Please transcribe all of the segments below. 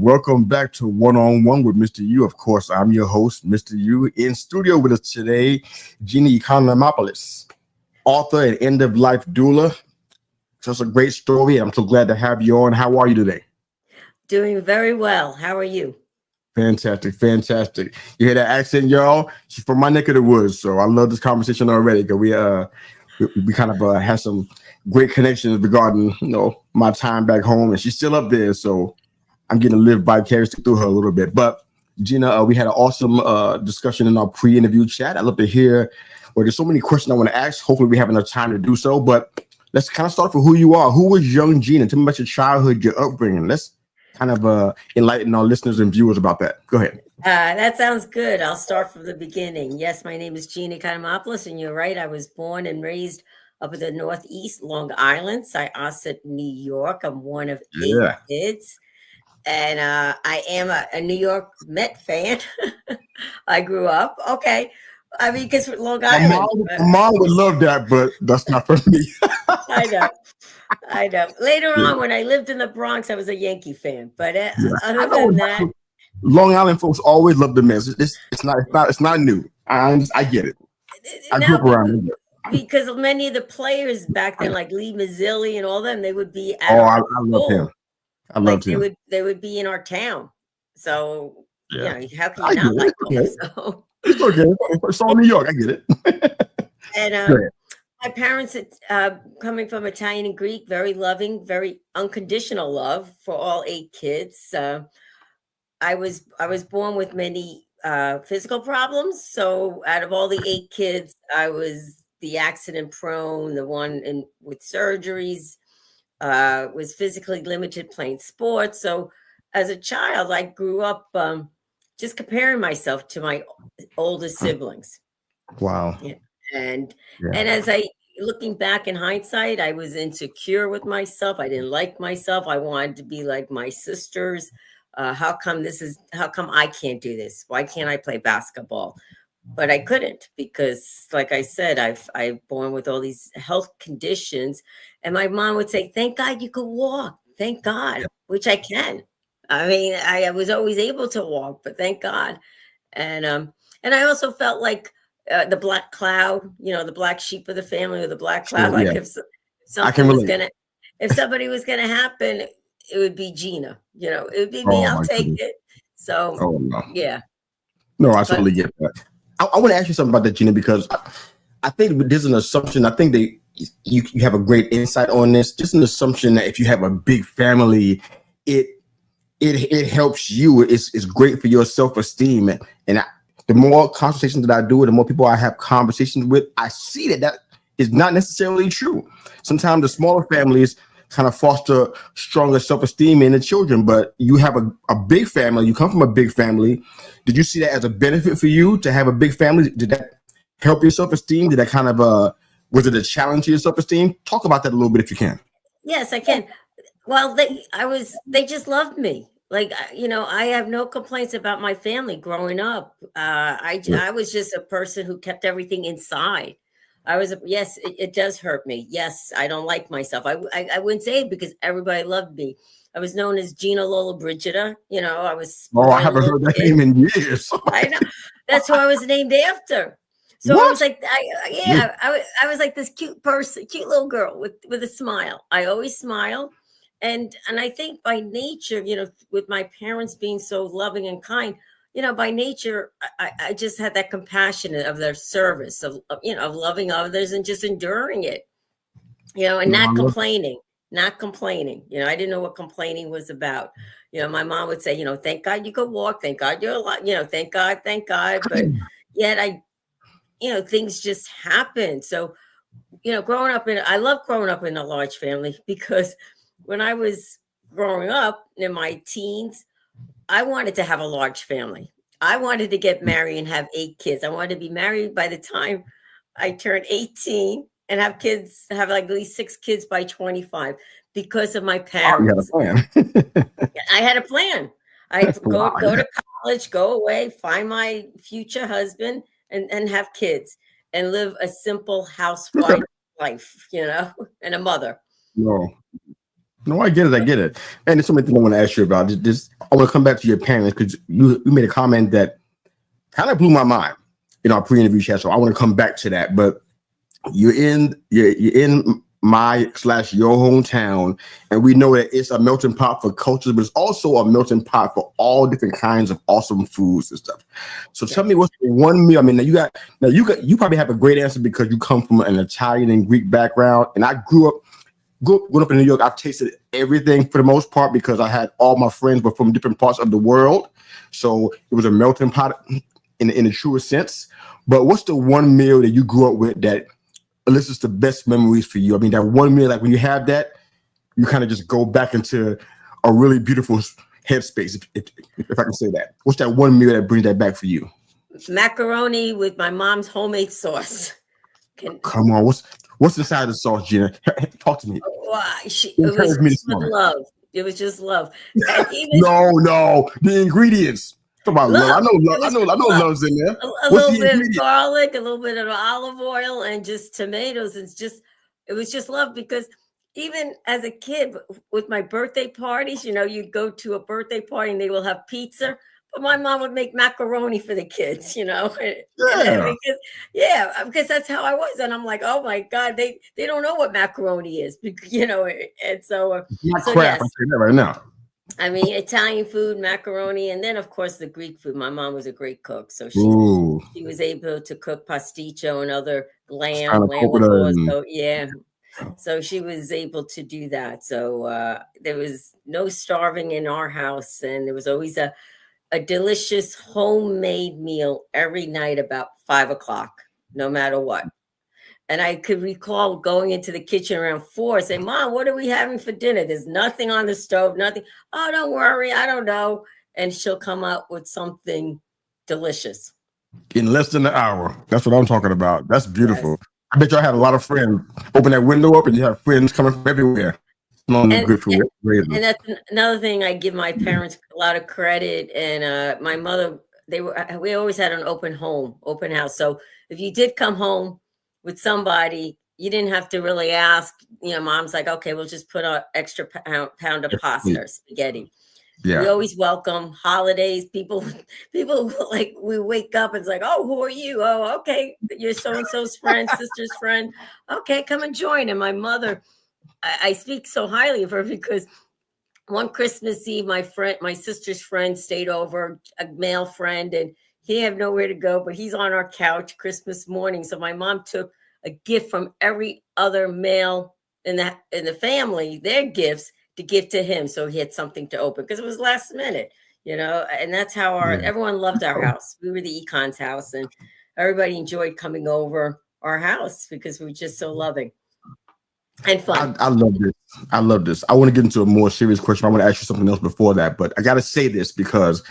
Welcome back to One on One with Mr. U. Of course, I'm your host, Mr. U. In studio with us today, Gina Economopoulos, author and end of life doula. Such a great story. I'm so glad to have you on. How are you today? Doing very well. How are you? Fantastic, fantastic. You hear that accent, y'all? She's from my neck of the woods, so I love this conversation already because we kind of had some great connections regarding my time back home, and she's still up there, so I'm getting to live vicariously through her a little bit. But Gina, we had an awesome discussion in our pre-interview chat. I'd love to hear. Well, there's so many questions I want to ask. Hopefully, we have enough time to do so. But let's kind of start with who you are. Who was young Gina? Tell me about your childhood, your upbringing. Let's kind of enlighten our listeners and viewers about that. Go ahead. That sounds good. I'll start from the beginning. Yes, my name is Gina Economopoulos, and you're right. I was born and raised up in the Northeast, Long Island, Syosset, New York. I'm one of 8 kids. And I am a New York Met fan. I grew up. Okay. I mean, because Long Island. Mom would love that, but that's not for me. I know. Later on, when I lived in the Bronx, I was a Yankee fan. But other than that. Long Island folks always love the Mets. It's not new. I get it. I grew up around it. Because many of the players back then, like Lee Mazzilli and all them, they would be at I love him. I loved him. They would be in our town. So how can you not like them? So it's okay. It's all New York. I get it. And my parents, coming from Italian and Greek, very loving, very unconditional love for all 8 kids. I was born with many physical problems. So out of all the 8 kids, I was the accident prone, the one with surgeries. Was physically limited playing sports. So as a child, I grew up just comparing myself to my oldest siblings. Wow. Yeah. And as looking back in hindsight, I was insecure with myself. I didn't like myself. I wanted to be like my sisters. How come I can't do this? Why can't I play basketball? But I couldn't because, like I said, I've born with all these health conditions. And my mom would say, thank God you could walk. Thank God, which I can. I mean, I was always able to walk, but thank God. And I also felt like the black cloud, the black sheep of the family, or the black cloud. Like if somebody was gonna happen, it would be Gina. It would be me. I'll take it. So yeah. No, I totally get that. I want to ask you something about that, Gina, because I think there's an assumption. I think that you have a great insight on this. Just an assumption that if you have a big family, it helps you. It's great for your self-esteem. And the more conversations that I do, the more people I have conversations with, I see that is not necessarily true. Sometimes the smaller families kind of foster stronger self-esteem in the children, but you have a big family. You come from a big family. Did you see that as a benefit for you to have a big family? Did that help your self-esteem? Did that kind of was it a challenge to your self-esteem? Talk about that a little bit if you can. Yes, I can. Well, they just loved me. Like, I have no complaints about my family growing up. I was just a person who kept everything inside. Yes, it does hurt me. Yes, I don't like myself. I wouldn't say it because everybody loved me. I was known as Gina Lola Brigida. I was. I haven't heard that name in years. I know. That's who I was named after. So what? I was like, I was like this cute person, cute little girl with a smile. I always smile. And I think by nature, with my parents being so loving and kind, by nature, I just had that compassion of their service, of loving others and just enduring it, and not complaining. I didn't know what complaining was about. My mom would say, thank God you could walk. Thank God you're alive. Thank God. But yet things just happen. So, I love growing up in a large family because when I was growing up in my teens, I wanted to have a large family. I wanted to get married and have 8 kids. I wanted to be married by the time I turned 18 and have like at least 6 kids by 25 because of my parents. You had a plan. I had a plan. I go to college, go away, find my future husband and have kids and live a simple housewife life, and a mother. No. No, I get it. I get it. And there's so many things I want to ask you about. I want to come back to your parents because you made a comment that kind of blew my mind in our pre-interview chat. So I want to come back to that. But you're in my/your hometown, and we know that it's a melting pot for cultures, but it's also a melting pot for all different kinds of awesome foods and stuff. So tell me, what's the one meal? I mean, you probably have a great answer because you come from an Italian and Greek background, and I grew up in New York. I've tasted everything for the most part because I had all my friends were from different parts of the world, so it was a melting pot in the truest sense. But what's the one meal that you grew up with that elicits the best memories for you? I mean, that one meal, like when you have that, you kind of just go back into a really beautiful headspace, if I can say that. What's that one meal that brings that back for you? Macaroni with my mom's homemade sauce. Come on, what's inside the sauce, Gina? Talk to me. It was just love. It was just love. No, the ingredients. Talk about love. I know love's in there. A little bit of garlic, a little bit of olive oil, and just tomatoes. It was just love because even as a kid with my birthday parties, you go to a birthday party and they will have pizza, but my mom would make macaroni for the kids, because that's how I was. And I'm like, oh my God, they don't know what macaroni is, and so not crap. I'm saying that right now. I mean, Italian food, macaroni, and then, of course, the Greek food. My mom was a great cook, so she was able to cook pasticcio and other lamb so she was able to do that. So there was no starving in our house, and there was always a delicious homemade meal every night about 5:00, no matter what. And I could recall going into the kitchen around 4, saying, Mom, what are we having for dinner? There's nothing on the stove, nothing. Oh, don't worry, I don't know. And she'll come out with something delicious. In less than an hour. That's what I'm talking about. That's beautiful. Yes. I bet y'all had a lot of friends. Open that window up and you have friends coming from everywhere. And that's another thing. I give my parents a lot of credit. And my mother, we always had an open house. So if you did come home with somebody, you didn't have to really ask. Mom's like, okay, we'll just put an extra pound of pasta or spaghetti. Yeah. We always welcome holidays. People like, we wake up and it's like, oh, who are you? Oh, okay, you're so-and-so's friend, sister's friend. Okay, come and join. And my mother, I speak so highly of her because one Christmas Eve, my sister's friend stayed over, a male friend, and he didn't have nowhere to go, but he's on our couch Christmas morning. So my mom took a gift from every other male in the family, their gifts, to give to him, so he had something to open because it was last minute, and that's how everyone loved our house. We were the Econ's house, and everybody enjoyed coming over our house because we were just so loving and fun. I love this. I want to get into a more serious question. I want to ask you something else before that, but I got to say this because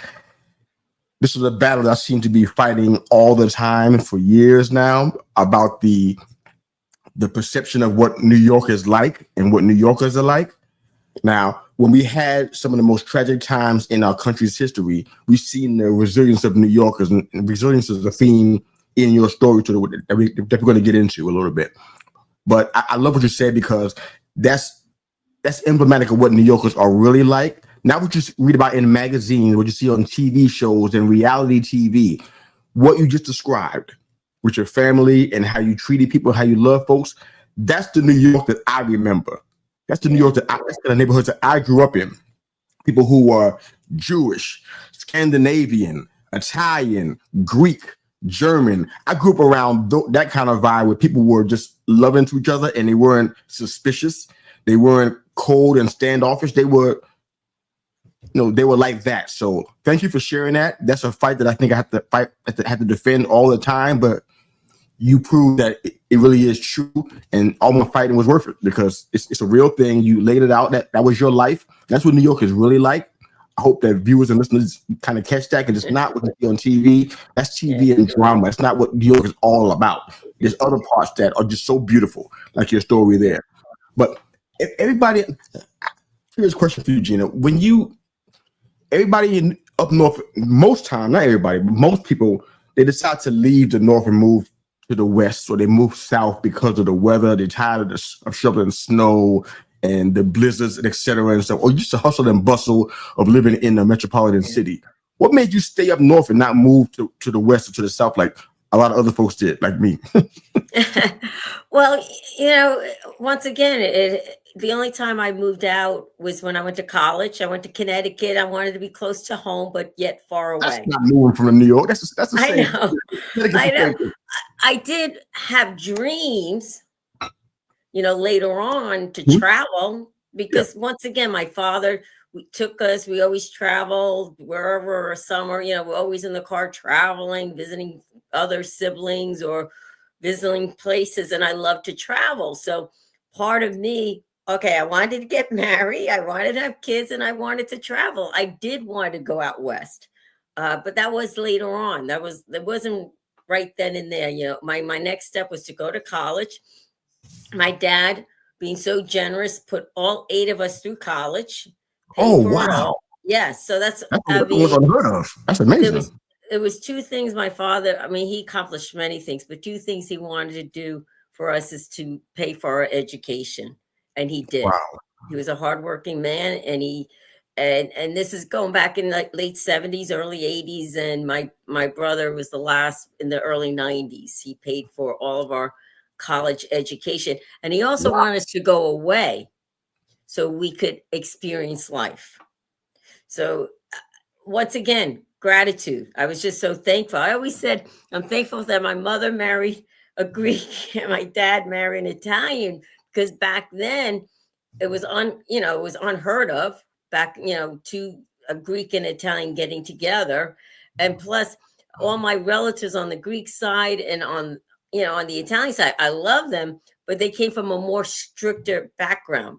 this is a battle that I seem to be fighting all the time for years now about the perception of what New York is like and what New Yorkers are like. Now, when we had some of the most tragic times in our country's history, we've seen the resilience of New Yorkers, and resilience is a theme in your story that we're going to get into a little bit. But I love what you said because that's emblematic of what New Yorkers are really like. Not what you read about in magazines, what you see on TV shows and reality TV. What you just described with your family and how you treated people, how you love folks. That's the New York that I remember. That's the New York that's the neighborhoods that I grew up in. People who are Jewish, Scandinavian, Italian, Greek, German. I grew up around that kind of vibe where people were just loving to each other and they weren't suspicious. They weren't cold and standoffish. They were like that. So thank you for sharing that. That's a fight that I think I have to defend all the time, but you proved that it really is true, and all my fighting was worth it because it's a real thing. You laid it out. That was your life. That's what New York is really like. I hope that viewers and listeners kind of catch that, because it's not what you see on TV. That's TV and drama. It's not what New York is all about. There's other parts that are just so beautiful, like your story there. But if everybody, here's a question for you, Gina. Everybody up north, most time, not everybody, but most people, they decide to leave the north and move to the west, or they move south because of the weather. They're tired of shoveling snow and the blizzards and etc. and stuff, or used to hustle and bustle of living in a metropolitan city. What made you stay up north and not move to the west or to the south like a lot of other folks did, like me? Well, once again, the only time I moved out was when I went to college. I went to Connecticut. I wanted to be close to home, but yet far That's away. not moving from New York. That's the I same. know. I know. I did have dreams, later on to travel because once again, my father took us. We always traveled wherever summer. We're always in the car traveling, visiting other siblings or visiting places, and I love to travel. So part of me, okay, I wanted to get married, I wanted to have kids, and I wanted to travel. I did want to go out west, but that was later on. That wasn't right then and there. My next step was to go to college. My dad, being so generous, put all 8 of us through college. Oh, wow. Yes. So that's was unheard of. That's amazing. It was 2 things my father, he accomplished many things, but 2 things he wanted to do for us is to pay for our education. And he did. Wow. He was a hardworking man, and and this is going back in like late 70s, early 80s. And my brother was the last in the early 90s. He paid for all of our college education. And he also wanted us to go away so we could experience life. So once again, gratitude. I was just so thankful. I always said I'm thankful that my mother married a Greek and my dad married an Italian, because back then it was it was unheard of back, to a Greek and Italian getting together. And plus all my relatives on the Greek side and on the Italian side, I love them, but they came from a more stricter background.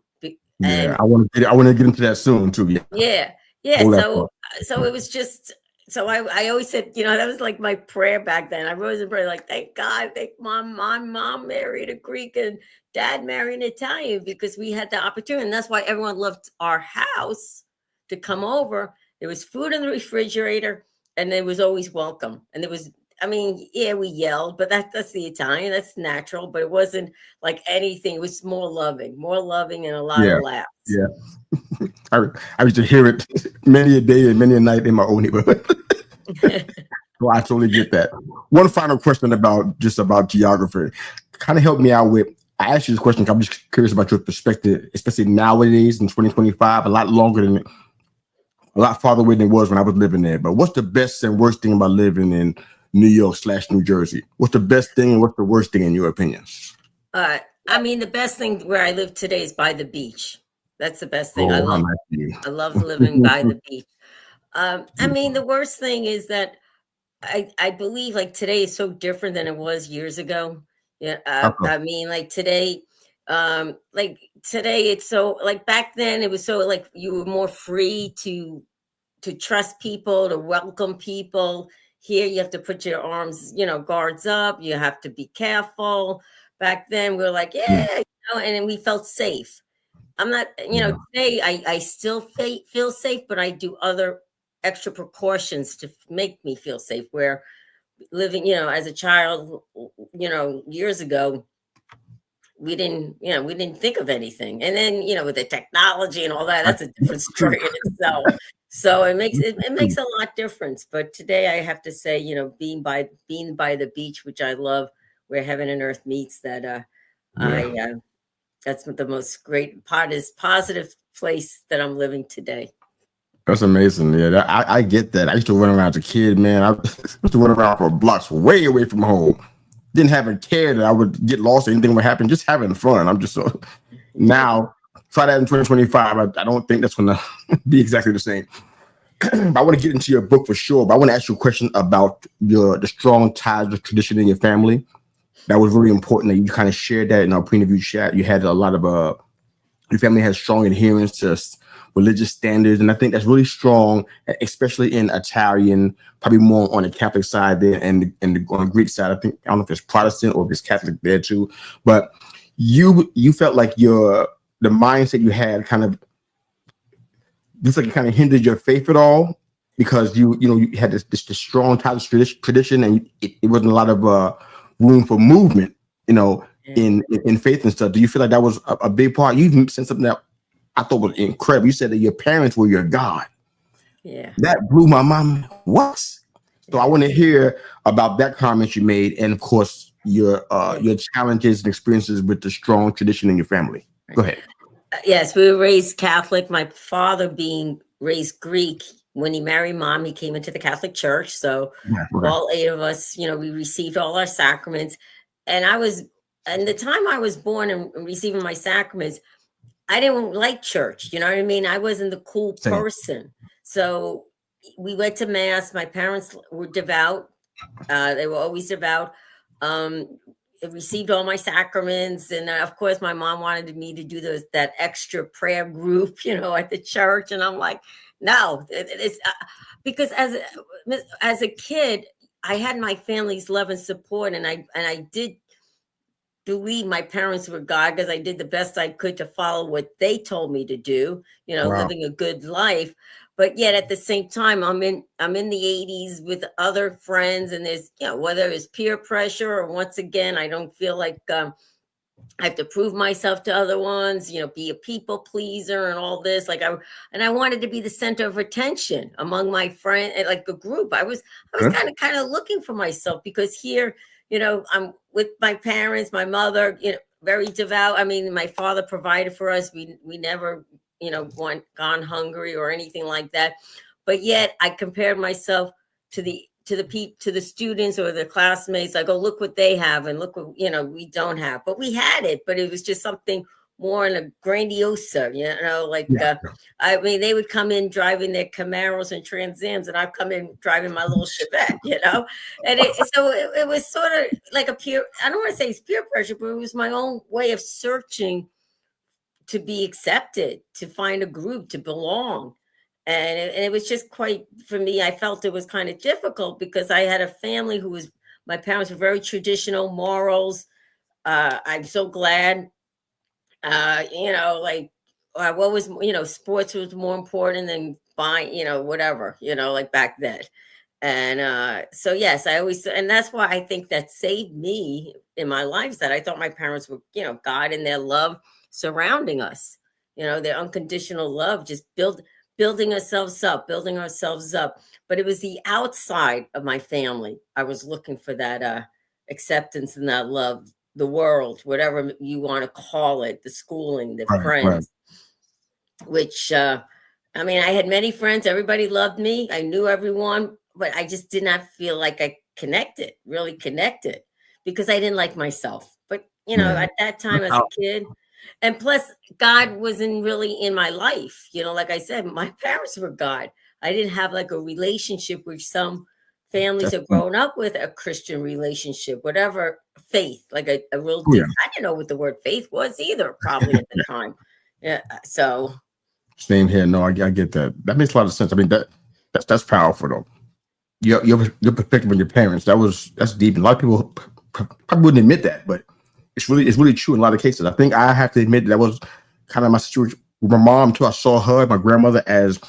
Yeah, I want to get into that soon too. Yeah. So it was just, so I always said, that was like my prayer back then. I rose and prayed like, thank God, my mom married a Greek and dad married an Italian, because we had the opportunity. And that's why everyone loved our house to come over. There was food in the refrigerator, and it was always welcome. And there was, we yelled, but that's the Italian. That's natural, but it wasn't like anything. It was more loving and a lot of laughs. Yeah. I used to hear it many a day and many a night in my own neighborhood. So I totally get that. One final question about geography. Kind of help me out with, I asked you this question because I'm just curious about your perspective, especially nowadays in 2025, a lot farther away than it was when I was living there. But what's the best and worst thing about living in New York / New Jersey? What's the best thing and what's the worst thing in your opinion? The best thing where I live today is by the beach. That's the best thing. I love living by the beach. The worst thing is that I believe like today is so different than it was years ago. Yeah. Today, today it's so like back then it was so like you were more free to trust people, to welcome people. Here you have to put your arms, guards up. You have to be careful. Back then we were like, and then we felt safe. I'm not, today I still feel safe, but I do other extra precautions to make me feel safe. Where living, as a child, years ago, we didn't think of anything. And then, with the technology and all that, that's a different story in itself. So it makes a lot difference. But today I have to say, being by the beach, which I love, where heaven and earth meets, that that's what the most great part is, positive place that I'm living today. That's amazing. Yeah, I get that. I used to run around as a kid, man. I used to run around for blocks way away from home. Didn't have a care that I would get lost or anything would happen, just having fun. I'm just so now try that in 2025. I don't think that's going to be exactly the same. But I want to get into your book for sure. But I want to ask you a question about the strong ties of tradition in your family. That was really important that you kind of shared that in our pre-interview chat. You had a lot of your family has strong adherence to religious standards, and I think that's really strong, especially in Italian, probably more on the Catholic side there, and on the Greek side. I don't know if it's Protestant or if it's Catholic there too. But you felt like the mindset you had kind of it kind of hindered your faith at all, because you had this strong ties of tradition, and it wasn't a lot of room for movement, in faith and stuff. Do you feel like that was a big part? You even said something that I thought was incredible. You said that your parents were your God. Yeah. That blew my mind. What? So I want to hear about that comment you made, and of course your challenges and experiences with the strong tradition in your family. Go ahead. Yes, we were raised Catholic. My father being raised Greek, when he married mom, he came into the Catholic Church. So all 8 of us, we received all our sacraments. And the time I was born and receiving my sacraments, I didn't like church. You know what I mean? I wasn't the cool person. So we went to mass. My parents were devout. They were always devout. Received all my sacraments, and of course my mom wanted me to do that extra prayer group at the church, and I'm like, no, it's because as a kid I had my family's love and support, and I did believe my parents were God, because I did the best I could to follow what they told me to do, living a good life. But yet at the same time, I'm in the 80s with other friends, and there's, whether it's peer pressure or, once again, I don't feel like I have to prove myself to other ones, be a people pleaser and all this. I wanted to be the center of attention among my friends, like a group. I was kind of looking for myself, because here, I'm with my parents, my mother, very devout. I mean, my father provided for us. We never gone hungry or anything like that. But yet I compared myself to the students or the classmates. I go, look what they have, and look what we don't have. But we had it, but it was just something more in a grandiosa, I mean, they would come in driving their Camaros and Trans Ams, and I'd come in driving my little Chevette, and it was sort of like a peer, I don't want to say it's peer pressure, but it was my own way of searching to be accepted, to find a group, to belong. And it was just quite, for me, I felt it was kind of difficult, because I had a family my parents were very traditional, morals. I'm so glad, what was, sports was more important than buying, whatever, like back then. And so, yes, and that's why I think that saved me in my life, that I thought my parents were, God and their love surrounding us, their unconditional love, just building ourselves up. But it was the outside of my family. I was looking for that acceptance and that love, the world, whatever you want to call it, the schooling, the friends, which, I mean, I had many friends. Everybody loved me. I knew everyone, but I just did not feel like I really connected, because I didn't like myself. But, at that time as a kid, and plus God wasn't really in my life. Like I said, my parents were God. I didn't have like a relationship, which some families have grown up with, a Christian relationship, whatever faith, like a real deep. I didn't know what the word faith was either, probably at the time. Yeah. So. Same here. No, I get that. That makes a lot of sense. I mean, that's powerful though. Your perspective on your parents, that's deep. And a lot of people probably wouldn't admit that, but it's really true in a lot of cases. I think I have to admit that was kind of my situation with my mom too. I saw her and my grandmother as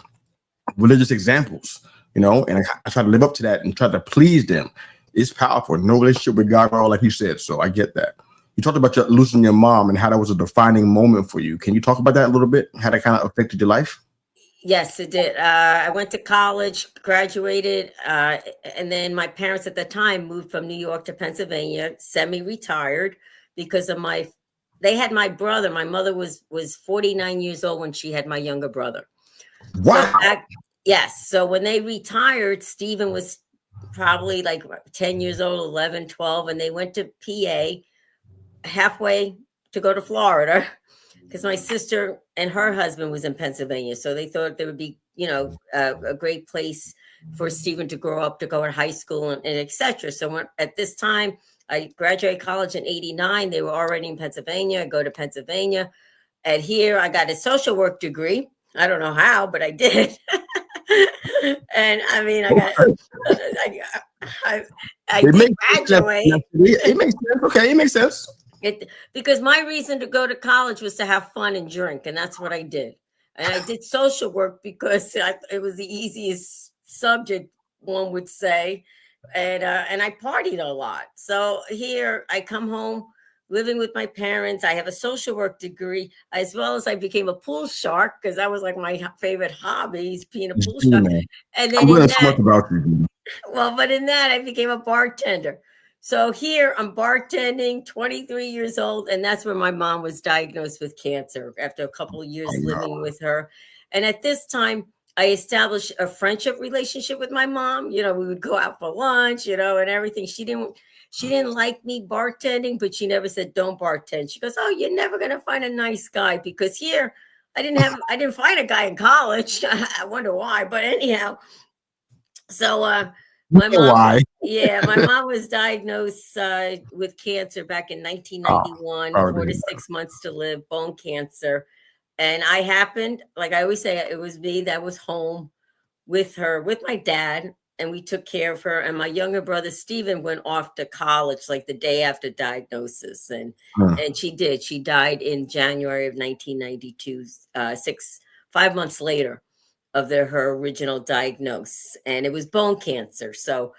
religious examples, and I try to live up to that and try to please them. It's powerful. No relationship with God at all, like you said. So I get that. You talked about losing your mom and how that was a defining moment for you. Can you talk about that a little bit? How that kind of affected your life? Yes, it did. I went to college, graduated, and then my parents at the time moved from New York to Pennsylvania, semi-retired, because of they had my brother. My mother was 49 years old when she had my younger brother. Wow. So yes. So when they retired, Stephen was probably like 10 years old, 11, 12, and they went to PA, halfway to go to Florida, because my sister and her husband was in Pennsylvania. So they thought there would be, a great place for Stephen to grow up, to go to high school and etc. So at this time, I graduated college in 89. They were already in Pennsylvania. I go to Pennsylvania. And here I got a social work degree. I don't know how, but I did. And I mean, I did graduate. It makes sense. Okay, it makes sense. Because my reason to go to college was to have fun and drink, and that's what I did. And I did social work because it was the easiest subject, one would say, and I partied a lot. So here I come home living with my parents. I have a social work degree, as well as I became a pool shark because that was like my favorite hobby, is being a pool shark. And then I'm learning so much about you, Gina. well, but in that I became a bartender. So here I'm bartending, 23 years old, and that's where my mom was diagnosed with cancer after a couple of years living with her. And at this time, I established a friendship relationship with my mom. You know, we would go out for lunch, you know, and everything. She didn't like me bartending, but she never said don't bartend. She goes, "Oh, you're never gonna find a nice guy," because here I didn't find a guy in college. I wonder why, but anyhow. So my mom, my mom was diagnosed with cancer back in 1991, 4 to 6 months to live, bone cancer. And I happened, like I always say, it was me that was home with her, with my dad, and we took care of her. And my younger brother, Stephen, went off to college like the day after diagnosis. And she did. She died in January of 1992, 5 months later of her original diagnosis, and it was bone cancer. So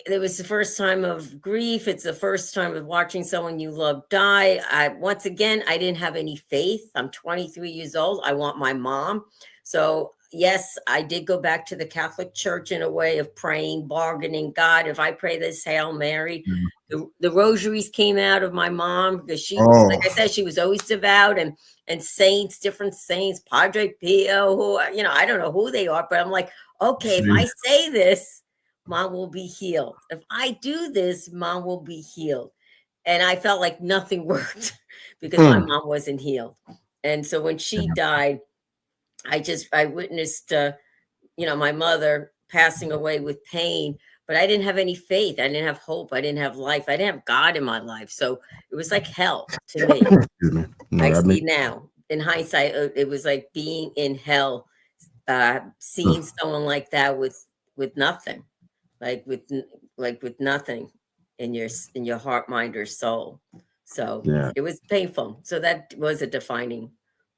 it was the first time of grief. It's the first time of watching someone you love die. Once again, I didn't have any faith. I'm 23 years old. I want my mom. So yes, I did go back to the Catholic Church in a way of praying, bargaining. God, if I pray this Hail Mary, the rosaries came out of my mom because she, like I said, she was always devout, and saints, different saints, Padre Pio, who, you know, I don't know who they are, but I'm like, okay, if I say this, mom will be healed. If I do this, mom will be healed. And I felt like nothing worked because my mom wasn't healed. And so when she died, I witnessed, my mother passing away with pain, but I didn't have any faith. I didn't have hope. I didn't have life. I didn't have God in my life. So it was like hell to me. I see now in hindsight, it was like being in hell, seeing someone like that with nothing, with nothing in your heart, mind, or soul. So it was painful. So that was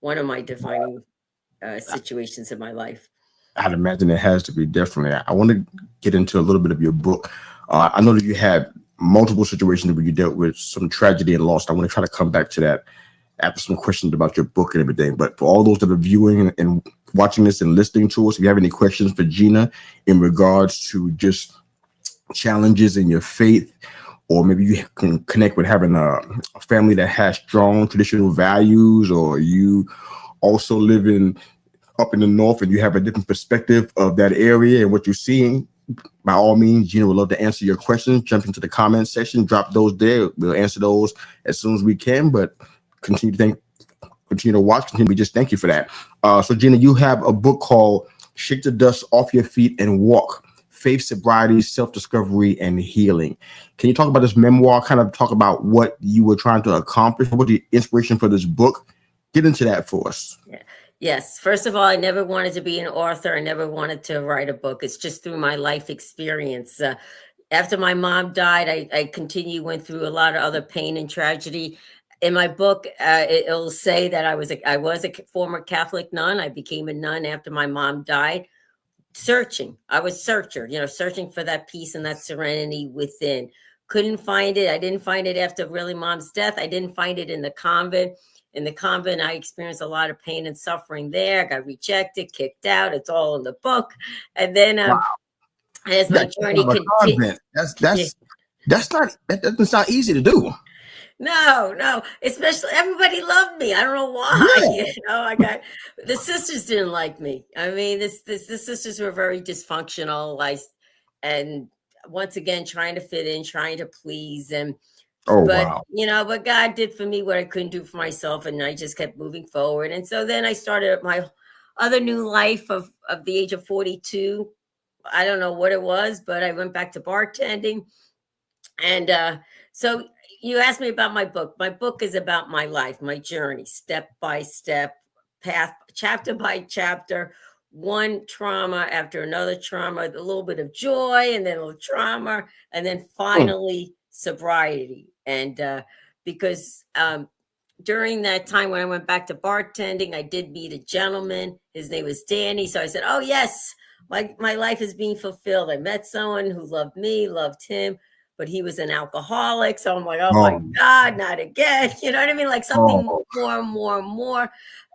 one of my defining situations in my life. I'd imagine it has to be, definitely. I want to get into a little bit of your book. I know that you had multiple situations where you dealt with some tragedy and loss. I want to try to come back to that after some questions about your book and everything. But for all those that are viewing and watching this and listening to us, if you have any questions for Gina in regards to just challenges in your faith, or maybe you can connect with having a family that has strong traditional values, or you also live up in the north and you have a different perspective of that area and what you're seeing, by all means, Gina would love to answer your questions. Jump into the comment section, drop those there. We'll answer those as soon as we can, but continue to watch. We just thank you for that. So Gina, you have a book called Shake the Dust Off Your Feet and Walk: Faith, Sobriety, Self-Discovery, and Healing. Can you talk about this memoir, kind of talk about what you were trying to accomplish? What the inspiration for this book? Get into that for us. Yeah. Yes. First of all, I never wanted to be an author. I never wanted to write a book. It's just through my life experience. After my mom died, I went through a lot of other pain and tragedy. In my book, it'll say that I was a former Catholic nun. I became a nun after my mom died. I was searching for that peace and that serenity within. Couldn't find it. I didn't find it after really mom's death. I didn't find it in the convent. In the convent, I experienced a lot of pain and suffering there. I got rejected, kicked out. It's all in the book. And then as my journey continued, that doesn't sound easy to do. No, especially everybody loved me. I don't know why. Yeah. The sisters didn't like me. I mean, the sisters were very dysfunctional. And once again, trying to fit in, trying to please. But God did for me what I couldn't do for myself, and I just kept moving forward. And so then I started my other new life of the age of 42. I don't know what it was, but I went back to bartending. And so you asked me about my book. My book is about my life, my journey, step by step, path, chapter by chapter, one trauma after another trauma, a little bit of joy, and then a little trauma, and then finally sobriety. And because during that time when I went back to bartending, I did meet a gentleman. His name was Danny. So I said, oh, yes, my life is being fulfilled. I met someone who loved me, loved him. but he was an alcoholic. So I'm like, oh my Oh, God, not again. You know what I mean? Like something oh, more and more and more.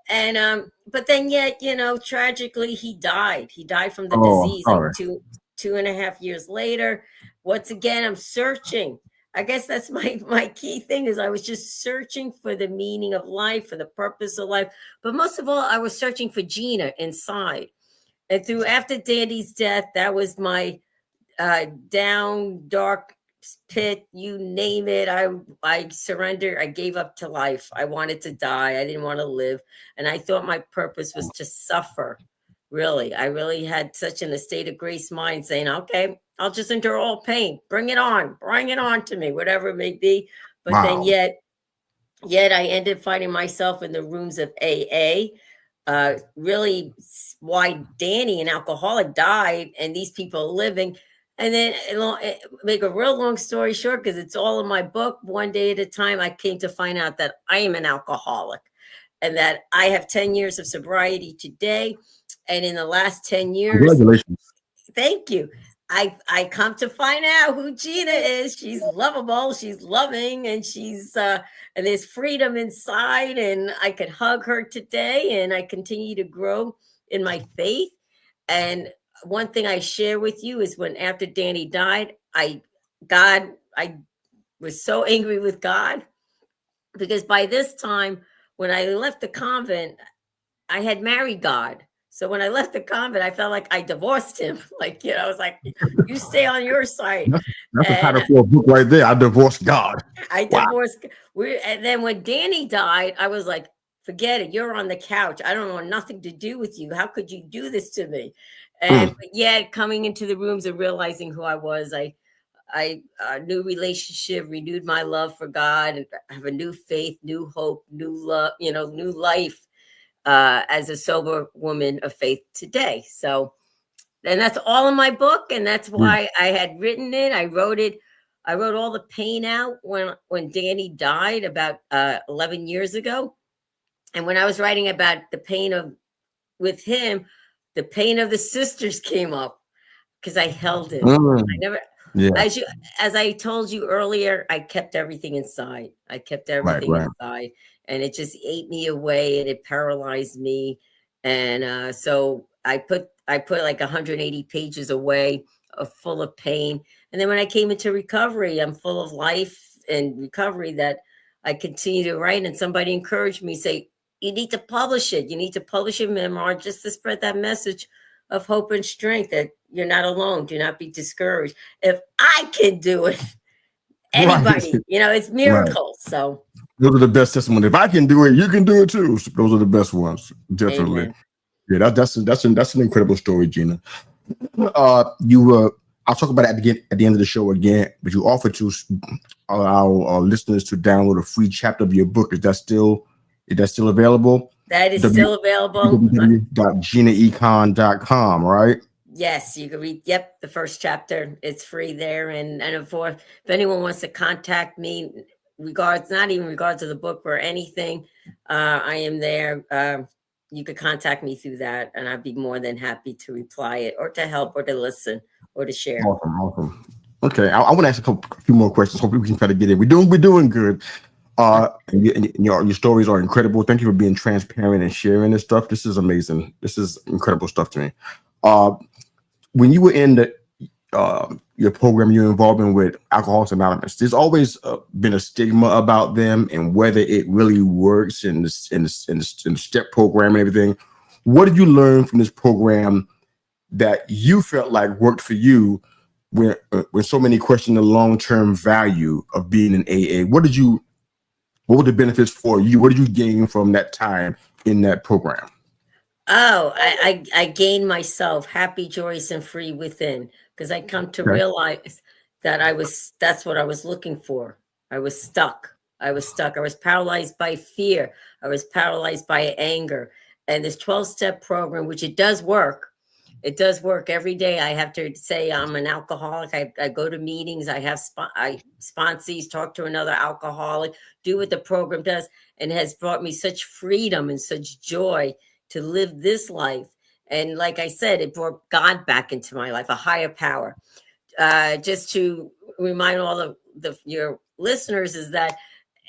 And but then yet, tragically he died. He died from the oh, disease like sorry. 2.5 years later. Once again, I'm searching. I guess that's my key thing is I was just searching for the meaning of life, for the purpose of life. But most of all, I was searching for Gina inside. And through after Danny's death, that was my down dark pit, you name it. I surrendered. I gave up to life. I wanted to die. I didn't want to live. And I thought my purpose was to suffer. Really, I really had such an estate of grace mind saying, okay, I'll just endure all pain. Bring it on to me, whatever it may be. But then Wow. yet I ended finding myself in the rooms of AA. Really why Danny, an alcoholic, died and these people are living. And then make a real long story short, because it's all in my book, One Day at a Time, I came to find out that I am an alcoholic and that I have 10 years of sobriety today. And in the last 10 years, Congratulations. thank you. I come to find out who Gina is. She's lovable, she's loving, and and there's freedom inside, and I could hug her today, and I continue to grow in my faith. And one thing I share with you is when after Danny died, I was so angry with God because by this time, when I left the convent, I had married God. So when I left the convent, I felt like I divorced him. Like, I was like, you stay on your side. That's the And title for a book right there. I divorced God. I Wow. divorced. And then when Danny died, I was like, forget it. You're on the couch. I don't want nothing to do with you. How could you do this to me? And but yet coming into the rooms and realizing who I was, I new relationship, renewed my love for God, and have a new faith, new hope, new love, new life. As a sober woman of faith today. So, and that's all in my book. And that's why I had written it. I wrote all the pain out when Danny died about 11 years ago. And when I was writing about the pain with him, the pain of the sisters came up because I held it. I never, Yeah. as I told you earlier, I kept everything inside. I kept everything inside. And it just ate me away and it paralyzed me. And so I put like 180 pages away full of pain. And then when I came into recovery, I'm full of life and recovery that I continue to write. And somebody encouraged me, say, you need to publish it. You need to publish a memoir just to spread that message of hope and strength that you're not alone. Do not be discouraged. If I can do it, anybody, it's miracles. Right. So those are the best testimony. If I can do it, you can do it too. So those are the best ones, definitely. Amen. Yeah, that's an incredible story, Gina. I'll talk about it at the end of the show again, but you offered to our listeners to download a free chapter of your book. Is that still available? That is still available. www.ginaecon.com, right? Yes, you can read. Yep, the first chapter. It's free there, and of course, if anyone wants to contact me, not even regards to the book or anything, I am there. You could contact me through that, and I'd be more than happy to reply it, or to help, or to listen, or to share. Awesome. Okay, I want to ask a few more questions. Hopefully, we can try to get in. We're doing good. And your stories are incredible. Thank you for being transparent and sharing this stuff. This is amazing. This is incredible stuff to me. When you were in your program, your involvement with Alcoholics Anonymous, there's always been a stigma about them and whether it really works in the STEP program and everything. What did you learn from this program that you felt like worked for you when so many question the long-term value of being in AA? What were the benefits for you? What did you gain from that time in that program? Oh, I gained myself happy, joyous, and free within, because I come to realize that that's what I was looking for. I was stuck. I was paralyzed by fear. I was paralyzed by anger. And this 12-step program, which it does work every day. I have to say I'm an alcoholic. I go to meetings. I have sponsees, talk to another alcoholic, do what the program does, and has brought me such freedom and such joy to live this life. And like I said, it brought God back into my life, a higher power. just to remind all of your listeners, is that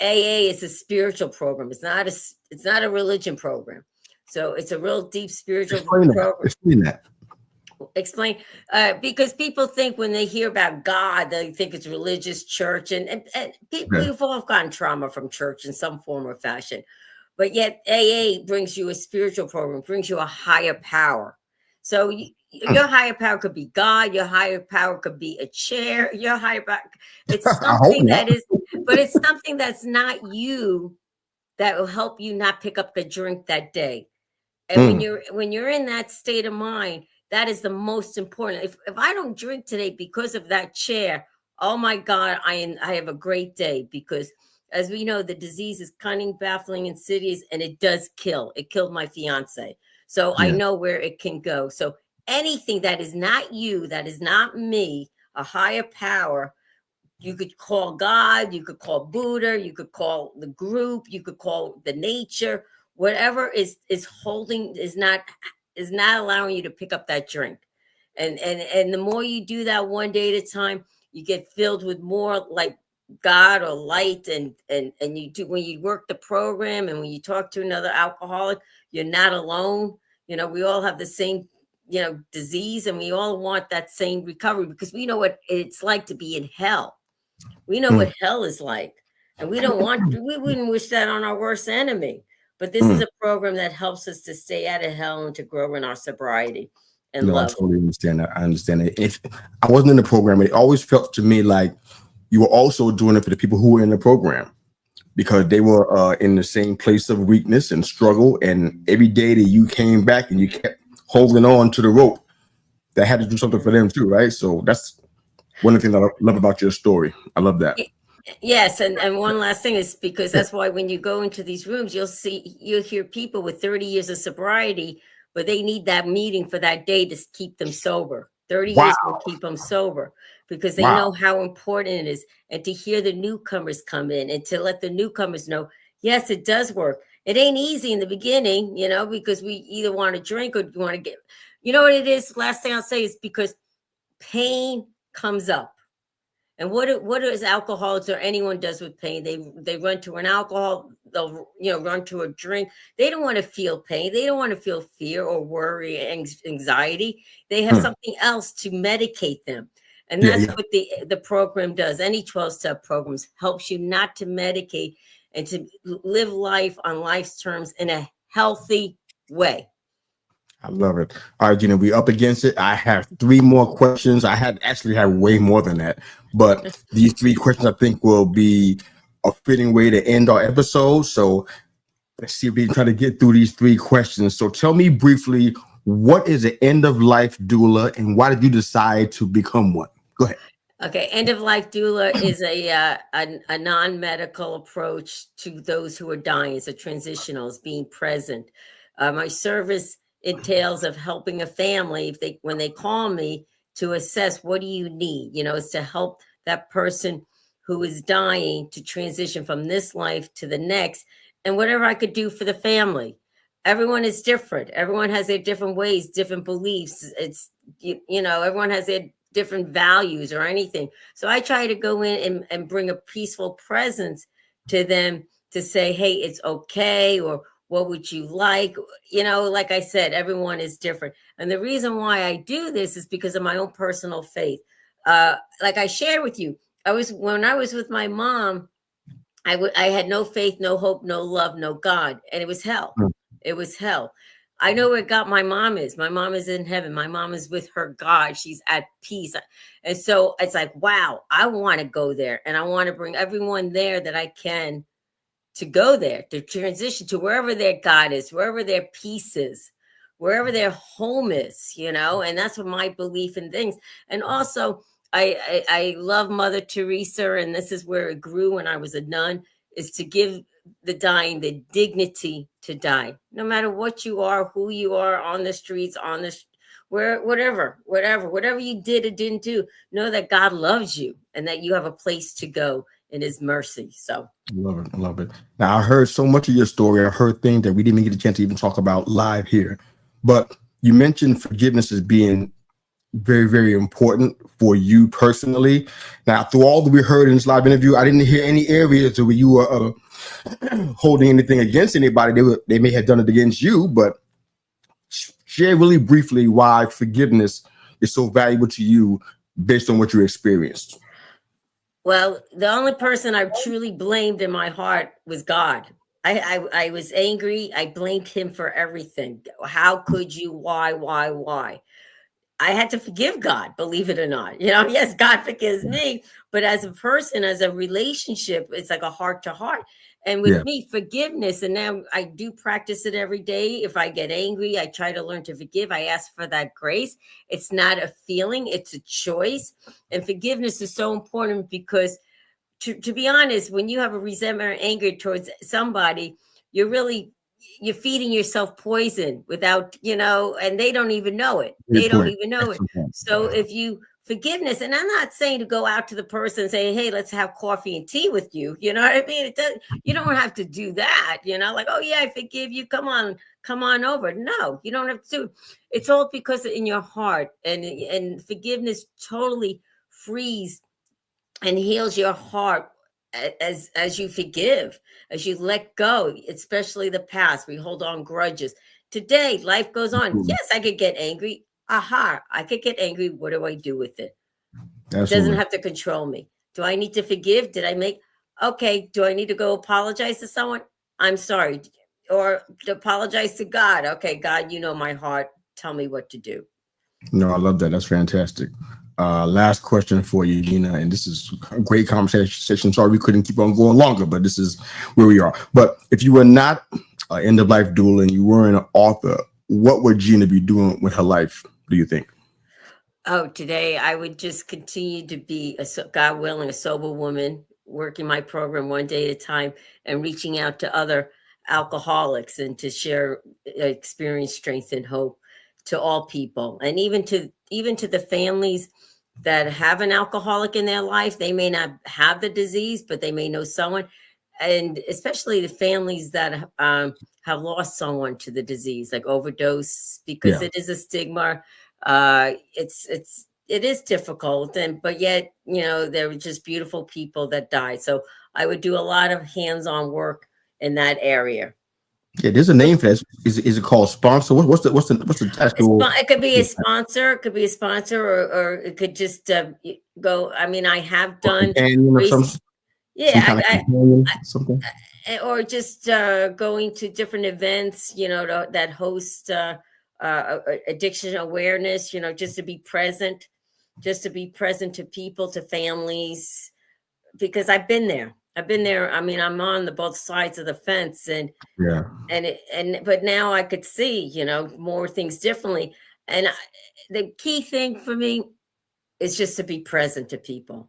AA is a spiritual program. It's not a religion program. So it's a real deep spiritual program. Explain that. Explain, because people think when they hear about God, they think it's religious, church, and people, we've all gotten trauma from church in some form or fashion. But yet AA brings you a spiritual program, brings you a higher power. So your higher power could be God, your higher power could be a chair, your higher power, it's something that is, but it's something that's not you, that will help you not pick up the drink that day. And when you're in that state of mind, that is the most important. If I don't drink today because of that chair, oh my God, I have a great day, because as we know, the disease is cunning, baffling, insidious, and it does kill. It killed my fiance. So I know where it can go. So anything that is not you, that is not me, a higher power, you could call God, you could call Buddha, you could call the group, you could call the nature, whatever is not allowing you to pick up that drink. And the more you do that one day at a time, you get filled with more like God or light, and you do, when you work the program and when you talk to another alcoholic, you're not alone. You know, we all have the same, disease, and we all want that same recovery, because we know what it's like to be in hell. We know what hell is like, and we wouldn't wish that on our worst enemy. But this is a program that helps us to stay out of hell and to grow in our sobriety and love. I totally understand that. I understand it. If I wasn't in the program, it always felt to me like you were also doing it for the people who were in the program, because they were in the same place of weakness and struggle. And every day that you came back and you kept holding on to the rope, that had to do something for them too, right? So that's one of the things I love about your story. I love that. Yes, and one last thing is, because that's why when you go into these rooms, you'll hear people with 30 years of sobriety, but they need that meeting for that day to keep them sober. 30 years will keep them sober, because they know how important it is. And to hear the newcomers come in and to let the newcomers know, yes, it does work. It ain't easy in the beginning, because we either want to drink or want to get, what it is. Last thing I'll say is, because pain comes up. And what is alcoholics or anyone does with pain? They run to an alcohol, they'll run to a drink. They don't want to feel pain. They don't want to feel fear or worry, anxiety. They have something else to medicate them. And that's what the program does. Any 12-step programs helps you not to medicate and to live life on life's terms in a healthy way. I love it. All right, Gina, we up against it. I have 3 more questions. I actually have way more than that, but these 3 questions I think will be a fitting way to end our episode. So let's see if we can try to get through these 3 questions. So tell me briefly, what is an end-of-life doula, and why did you decide to become one? Go ahead. Okay, end-of-life doula is a non-medical approach to those who are dying. It's a transitional, it's being present. My service entails of helping a family when they call me to assess, what do you need? It's to help that person who is dying to transition from this life to the next, and whatever I could do for the family. Everyone is different. Everyone has their different ways, different beliefs. It's, everyone has their different values or anything. So I try to go in and bring a peaceful presence to them to say, hey, it's okay, or what would you like? Like I said, everyone is different. And the reason why I do this is because of my own personal faith. Like I shared with you, when I was with my mom, I had no faith, no hope, no love, no God. And it was hell. It was hell. I know where God, my mom is. My mom is in heaven. My mom is with her God. She's at peace. And so it's like, wow, I want to go there. And I want to bring everyone there that I can to go there, to transition to wherever their God is, wherever their peace is, wherever their home is, and that's what my belief in things. And also, I love Mother Teresa, and this is where it grew when I was a nun, is to give the dying the dignity to die, no matter what you are, who you are, on the streets, whatever you did or didn't do, know that God loves you and that you have a place to go in his mercy. So I love it. Now, I heard so much of your story. I heard things that we didn't even get a chance to even talk about live here, but you mentioned forgiveness as being very, very important for you personally. Now, through all that we heard in this live interview, I didn't hear any areas where you were holding anything against anybody. They may have done it against you, but share really briefly why forgiveness is so valuable to you based on what you experienced. Well, the only person I truly blamed in my heart was God. I was angry. I blamed him for everything. How could you? Why? I had to forgive God, believe it or not. Yes, God forgives me, but as a person, as a relationship, it's like a heart to heart. And with me, forgiveness, and now I do practice it every day. If I get angry, I try to learn to forgive. I ask for that grace. It's not a feeling, it's a choice. And forgiveness is so important because to be honest, when you have a resentment or anger towards somebody, you're feeding yourself poison without, and they don't even know it. They don't even know it. So if you forgiveness, and I'm not saying to go out to the person and say, hey, let's have coffee and tea with you. You know what I mean? You don't have to do that, like, oh yeah, I forgive you. Come on over. No, you don't have to. It's all because in your heart, and forgiveness totally frees and heals your heart as you forgive, as you let go, especially the past. We hold on grudges. Today, life goes on. Yes, I could get angry. I could get angry. What do I do with it? It doesn't have to control me. Do I need to forgive? Okay, do I need to go apologize to someone? I'm sorry. Or to apologize to God. Okay, God, you know my heart. Tell me what to do. No, I love that. That's fantastic. Last question for you, Gina, and this is a great conversation. Sorry we couldn't keep on going longer, but this is where we are. But if you were not an end-of-life doula and you weren't an author, what would Gina be doing with her life, do you think? Oh, today I would just continue to be, God willing, a sober woman, working my program one day at a time and reaching out to other alcoholics and to share experience, strength, and hope to all people. And even to the families that have an alcoholic in their life. They may not have the disease, but they may know someone. And especially the families that have lost someone to the disease, like overdose, because it is a stigma. It is difficult, but yet, there were just beautiful people that died. So I would do a lot of hands-on work in that area. Yeah, there's a name for that. Is it called sponsor? What's the title? It could be a sponsor. It could be a sponsor, or it could just go. I mean, I have done. Something. Or just going to different events, that host addiction awareness. Just to be present to people, to families, because I've been there. I mean, I'm on both sides of the fence, but now I could see, more things differently. And the key thing for me is just to be present to people.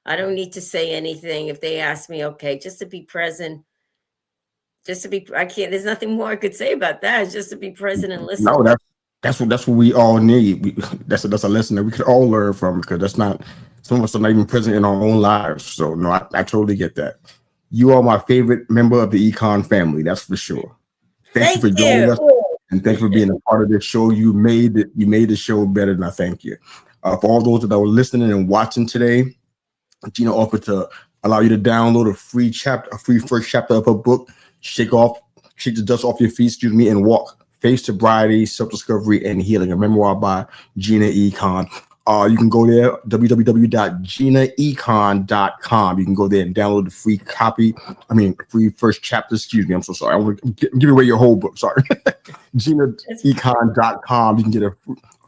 I don't need to say anything. If they ask me, okay, just to be present, there's nothing more I could say about that. It's just to be present and listen. No, that's what we all need. That's a lesson that we could all learn from, because some of us are not even present in our own lives. So no, I totally get that. You are my favorite member of the Econ family. That's for sure. Thank you for joining us, and thanks for being a part of this show. You made the show better, and I thank you. For all those that were listening and watching today, Gina offered to allow you to download a free first chapter of her book, Shake the Dust Off Your Feet, and Walk: Face Sobriety, Self-Discovery, and Healing, a memoir by Gina Econ. You can go there, www.ginaecon.com. You can go there and download the free free first chapter. Excuse me, I'm so sorry. I want to give away your whole book. Sorry. ginaecon.com. You can get a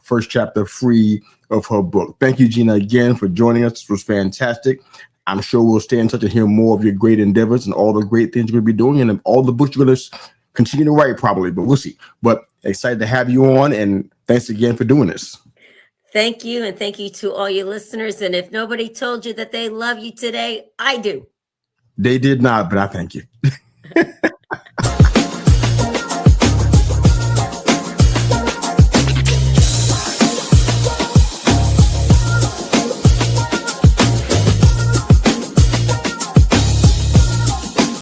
first chapter free of her book. Thank you, Gina, again for joining us. This was fantastic. I'm sure we'll stay in touch and hear more of your great endeavors and all the great things you're going to be doing, and all the books you're going to continue to write, probably, but we'll see. But excited to have you on, and thanks again for doing this. Thank you, and thank you to all your listeners. And if nobody told you that they love you today, I do. They did not, but I thank you.